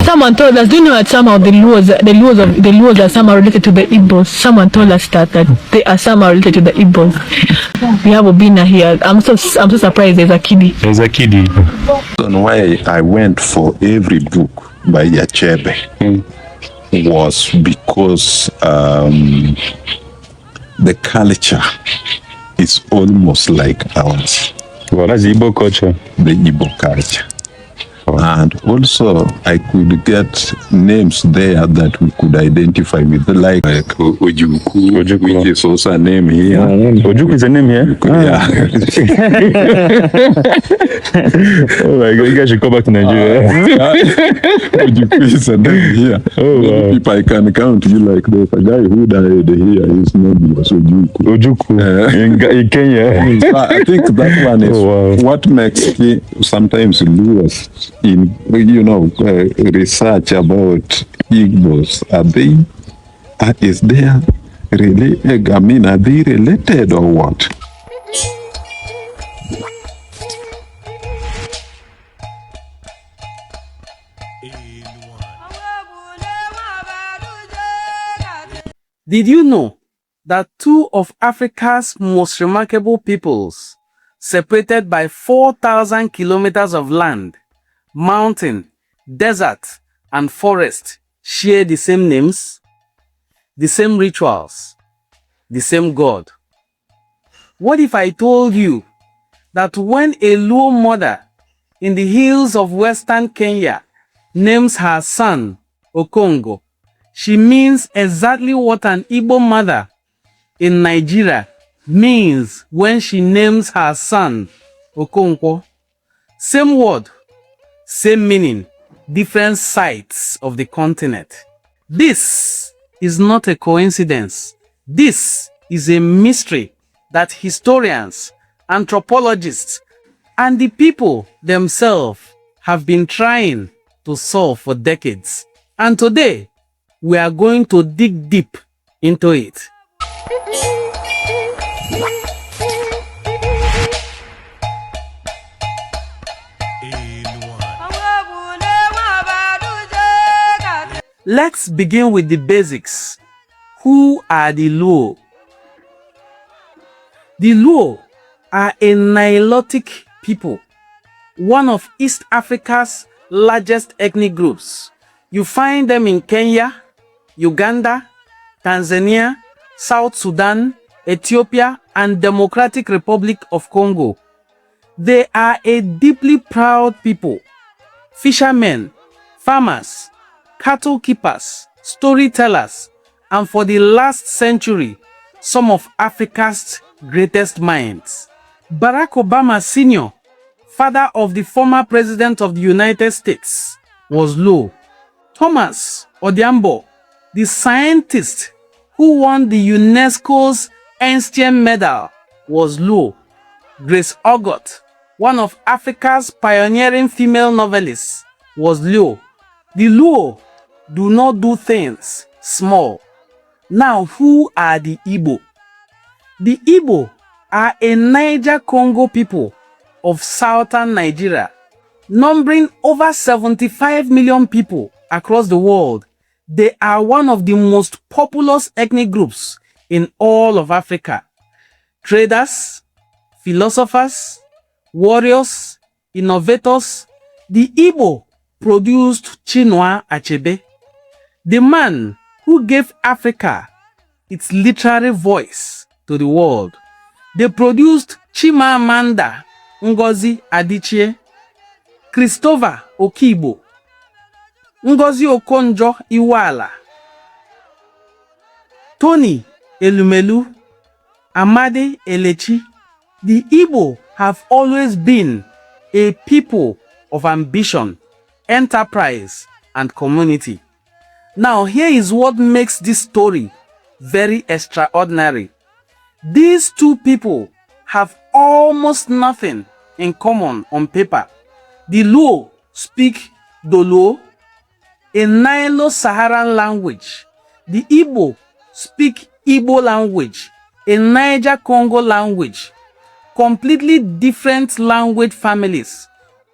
Someone told us, do you know that some of the Luos are somehow related to the Igbos? Someone told us that they are somehow related to the Igbos. We have Obina here. I'm so surprised there's a kiddie. There's a kiddie. And why I went for every book by Achebe was because the culture is almost like ours. Well, that's the Igbo culture. The Igbo culture. And also, I could get names there that we could identify with, like Ojuku, which is also a name here. Ojuku is a name here? Yeah. Oh my God, you guys should come back to Nigeria. Ojuku is a name here. Oh, wow. If I can count you like this, a guy who died here, his name was Ojuku. Ojuku in Kenya. I think that one is what makes me sometimes lose in research about Igbos. Are they related or what? Did you know that two of Africa's most remarkable peoples, separated by 4,000 kilometers of land, mountain, desert, and forest, share the same names, the same rituals, the same God? What if I told you that when a Luo mother in the hills of western Kenya names her son Okongo, she means exactly what an Igbo mother in Nigeria means when she names her son Okonkwo? Same word, same meaning, different sides of the continent. This is not a coincidence. This is a mystery that historians, anthropologists, and the people themselves have been trying to solve for decades. And today, we are going to dig deep into it. Let's begin with the basics. Who are the Luo? The Luo are a Nilotic people, one of East Africa's largest ethnic groups. You find them in Kenya, Uganda, Tanzania, South Sudan, Ethiopia, and Democratic Republic of Congo. They are a deeply proud people, fishermen, farmers, cattle keepers, storytellers, and for the last century, some of Africa's greatest minds. Barack Obama Sr., father of the former President of the United States, was Luo. Thomas Odiambo, the scientist who won the UNESCO's Einstein Medal, was Luo. Grace Ogot, one of Africa's pioneering female novelists, was Luo. The Luo do not do things small. Now, who are the Igbo? The Igbo are a Niger-Congo people of southern Nigeria, numbering over 75 million people across the world. They are one of the most populous ethnic groups in all of Africa. Traders, philosophers, warriors, innovators. The Igbo produced Chinua Achebe, the man who gave Africa its literary voice to the world. They produced Chimamanda Ngozi Adichie, Christopher Okibo, Ngozi Okonjo-Iweala, Tony Elumelu, Amade Elechi. The Igbo have always been a people of ambition, enterprise, and community. Now, here is what makes this story very extraordinary. These two people have almost nothing in common on paper. The Luo speak Dolo, a Nilo-Saharan language. The Igbo speak Igbo language, a Niger-Congo language. Completely different language families,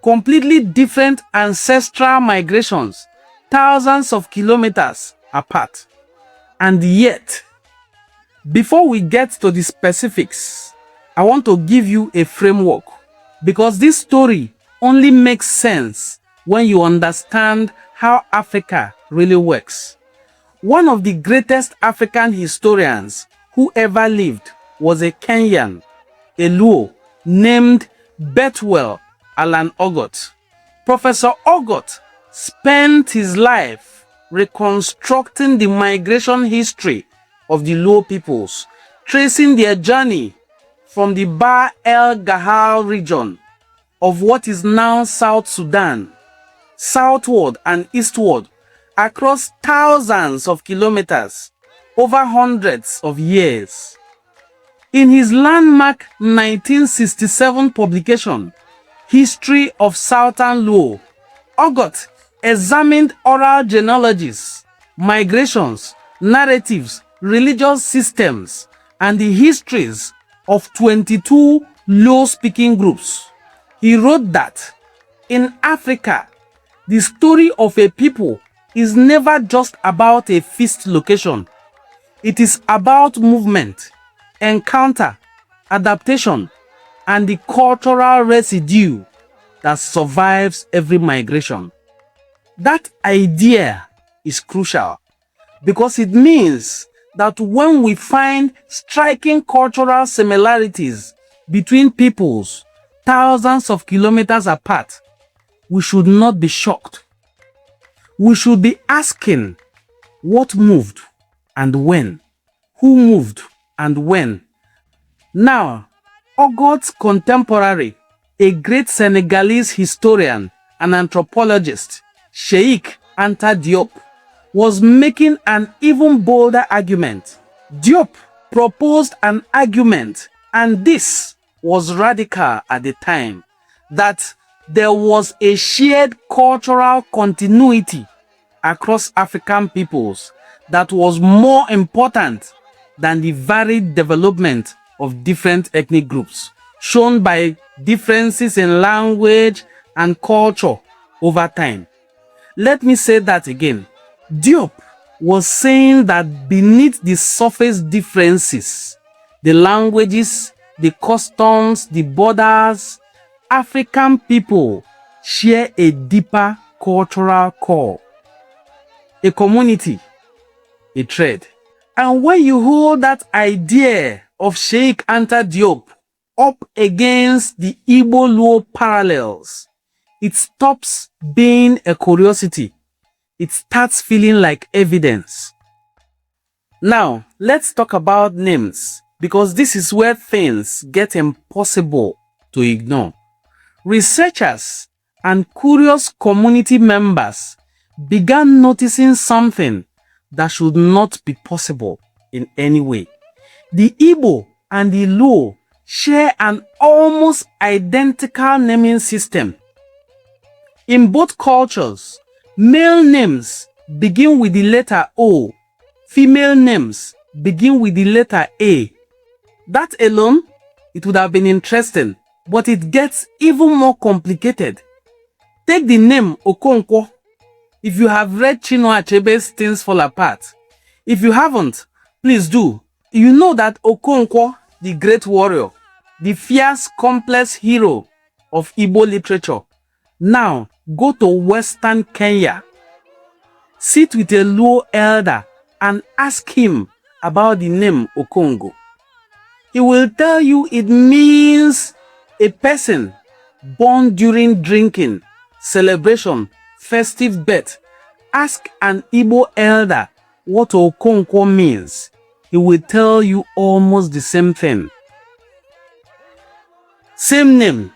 completely different ancestral migrations, thousands of kilometers apart. And yet, before we get to the specifics, I want to give you a framework, because this story only makes sense when you understand how Africa really works. One of the greatest African historians who ever lived was a Kenyan, a Luo, named Bethwell Allan Ogot. Professor Ogot spent his life reconstructing the migration history of the Luo peoples, tracing their journey from the Bahr el Ghazal region of what is now South Sudan, southward and eastward, across thousands of kilometers, over hundreds of years. In his landmark 1967 publication, History of Southern Luo, Ogot examined oral genealogies, migrations, narratives, religious systems, and the histories of 22 Luo-speaking groups. He wrote that in Africa, the story of a people is never just about a fixed location. It is about movement, encounter, adaptation, and the cultural residue that survives every migration. That idea is crucial because it means that when we find striking cultural similarities between peoples thousands of kilometers apart, we should not be shocked. We should be asking what moved and when, who moved and when. Now, Ogot's contemporary, a great Senegalese historian and anthropologist, Cheikh Anta Diop, was making an even bolder argument. Diop proposed an argument, and this was radical at the time, that there was a shared cultural continuity across African peoples that was more important than the varied development of different ethnic groups, shown by differences in language and culture over time. Let me say that again. Diop was saying that beneath the surface differences, the languages, the customs, the borders, African people share a deeper cultural core, a community, a thread. And when you hold that idea of Cheikh Anta Diop up against the Igbo-Luo parallels, it stops being a curiosity. It starts feeling like evidence. Now, let's talk about names, because this is where things get impossible to ignore. Researchers and curious community members began noticing something that should not be possible in any way. The Igbo and the Luo share an almost identical naming system. In both cultures, male names begin with the letter O, female names begin with the letter A. That alone, it would have been interesting, but it gets even more complicated. Take the name Okonkwo. If you have read Chinua Achebe's Things Fall Apart, if you haven't, please do. You know that Okonkwo, the great warrior, the fierce, complex hero of Igbo literature. Now, go to Western Kenya, sit with a Luo elder and ask him about the name Okongo. He will tell you it means a person born during drinking, celebration, festive birth. Ask an Igbo elder what Okonkwo means. He will tell you almost the same thing. Same name,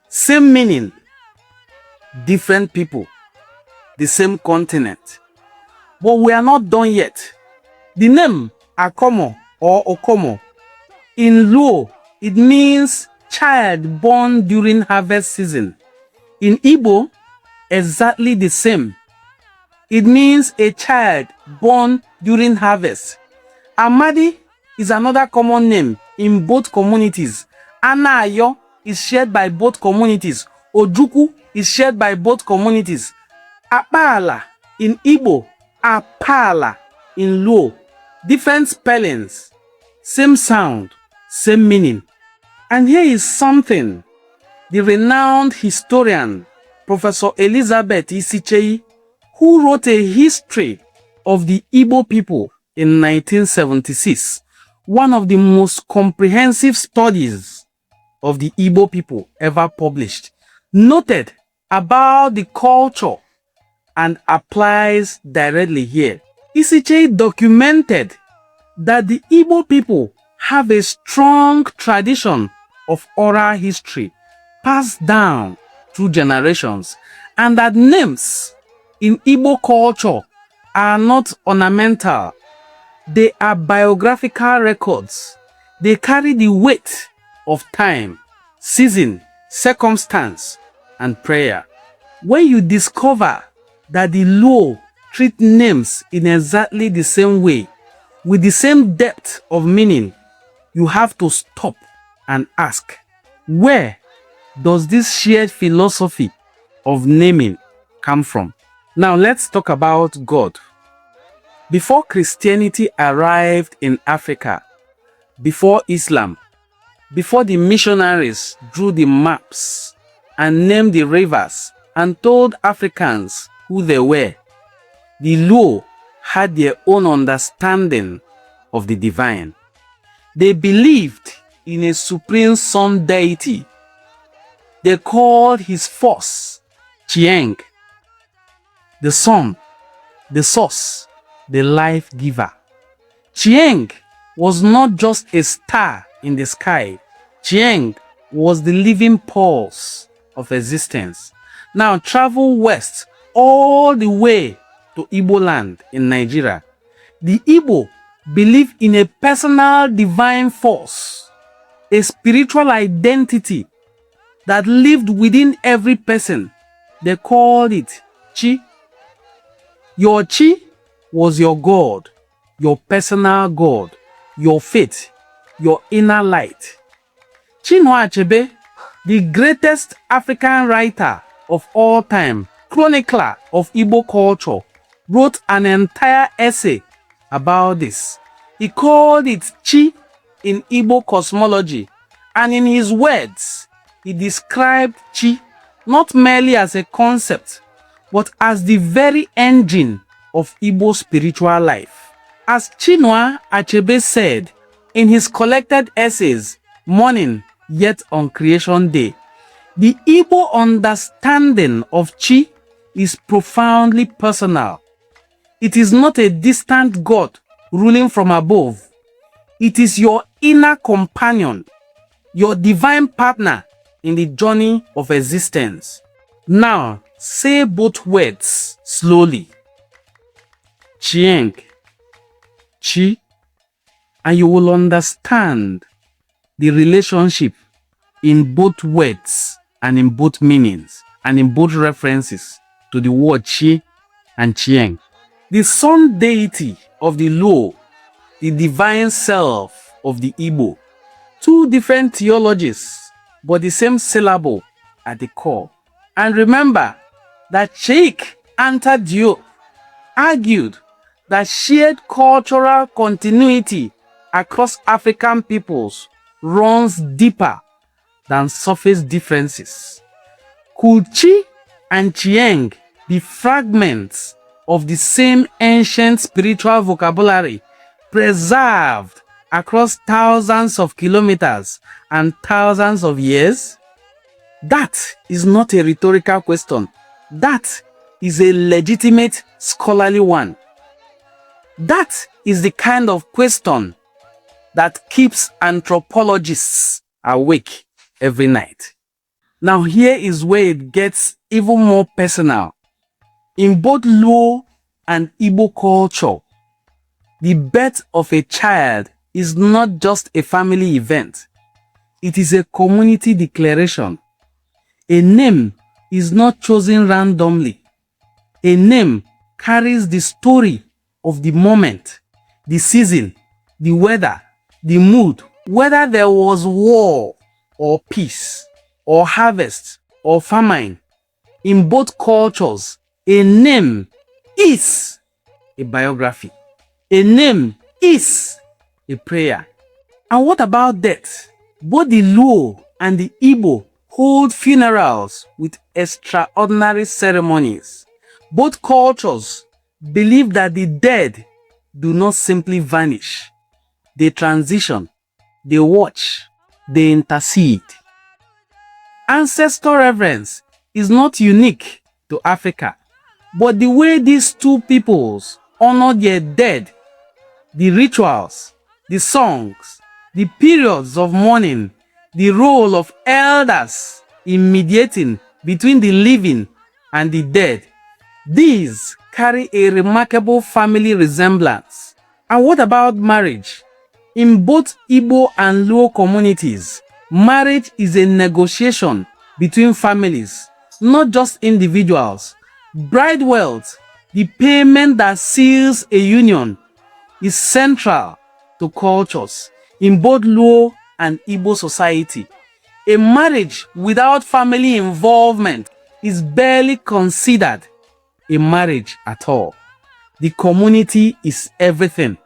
same meaning, different people, the same continent. But we are not done yet. The name Akomo or Okomo in Luo, it means child born during harvest season. In Igbo, exactly the same. It means a child born during harvest. Amadi is another common name in both communities. Anayo is shared by both communities. Ojuku is shared by both communities. Apala in Igbo, Apala in Luo. Different spellings, same sound, same meaning. And here is something the renowned historian, Professor Elizabeth Isichei, who wrote a history of the Igbo people in 1976, one of the most comprehensive studies of the Igbo people ever published, noted about the culture and applies directly here. Isichei documented that the Igbo people have a strong tradition of oral history passed down through generations, and that names in Igbo culture are not ornamental. They are biographical records. They carry the weight of time, season, circumstance, and prayer. When you discover that the Luo treat names in exactly the same way, with the same depth of meaning, you have to stop and ask, where does this shared philosophy of naming come from? Now let's talk about God. Before Christianity arrived in Africa, before Islam, before the missionaries drew the maps and named the rivers and told Africans who they were, the Luo had their own understanding of the divine. They believed in a supreme sun deity. They called his force Chieng, the sun, the source, the life giver. Chieng was not just a star in the sky. Chieng was the living pulse of existence. Now travel west all the way to Igbo land in Nigeria. The Igbo believe in a personal divine force, a spiritual identity that lived within every person. They called it Chi. Your Chi was your God, your personal God, your faith, your inner light. Chinua Achebe, the greatest African writer of all time, chronicler of Igbo culture, wrote an entire essay about this. He called it Chi in Igbo cosmology, and in his words, he described Chi not merely as a concept, but as the very engine of Igbo spiritual life. As Chinua Achebe said in his collected essays, Morning Yet on Creation Day, the Igbo understanding of Chi is profoundly personal. It is not a distant God ruling from above. It is your inner companion, your divine partner in the journey of existence. Now, say both words slowly. Chieng, Chi, and you will understand the relationship in both words and in both meanings and in both references to the word Chi and Chieng. The sun deity of the Luo, the divine self of the Igbo. Two different theologies, but the same syllable at the core. And remember that Cheikh Anta Diop argued that shared cultural continuity across African peoples runs deeper than surface differences. Could Chi and Chieng be fragments of the same ancient spiritual vocabulary preserved across thousands of kilometers and thousands of years? That is not a rhetorical question. That is a legitimate scholarly one. That is the kind of question that keeps anthropologists awake every night. Now here is where it gets even more personal. In both Luo and Igbo culture, the birth of a child is not just a family event. It is a community declaration. A name is not chosen randomly. A name carries the story of the moment, the season, the weather, the mood, whether there was war or peace, or harvest or famine. In both cultures, A name is a biography. A name is a prayer. And what about death? Both the Luo and the Igbo hold funerals with extraordinary ceremonies. Both cultures believe that the dead do not simply vanish. They transition, they watch, they intercede. Ancestor reverence is not unique to Africa, but the way these two peoples honor their dead, the rituals, the songs, the periods of mourning, the role of elders in mediating between the living and the dead, these carry a remarkable family resemblance. And what about marriage? In both Igbo and Luo communities, marriage is a negotiation between families, not just individuals. Bride wealth, the payment that seals a union, is central to cultures in both Luo and Igbo society. A marriage without family involvement is barely considered a marriage at all. The community is everything.